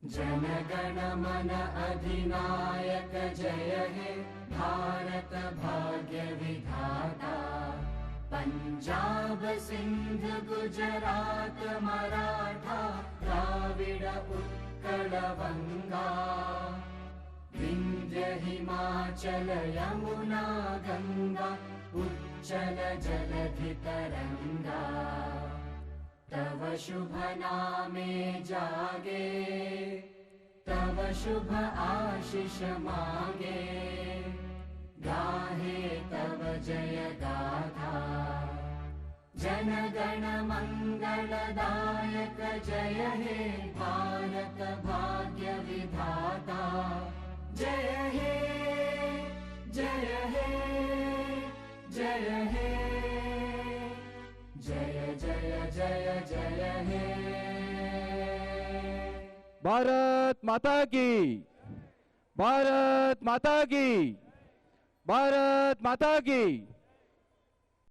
जनगण मन अधिनायक जय हे भारत भाग्य विधाता। पंजाब सिंध गुजरात मराठा द्राविड उत्कल बंगा। विंध्य हिमाचल यमुना गंगा उच्चल जलधि तरंगा। तव शुभ नामे जागे तव शुभ आशीष मागे। गाहे तव जय गाथा जनगण मंगलदायक जय हे भारत भाग्य विधाता। जय हे जय हे जय हे जय जय जय जय हे। भारत माता की, भारत माता की, भारत माता की।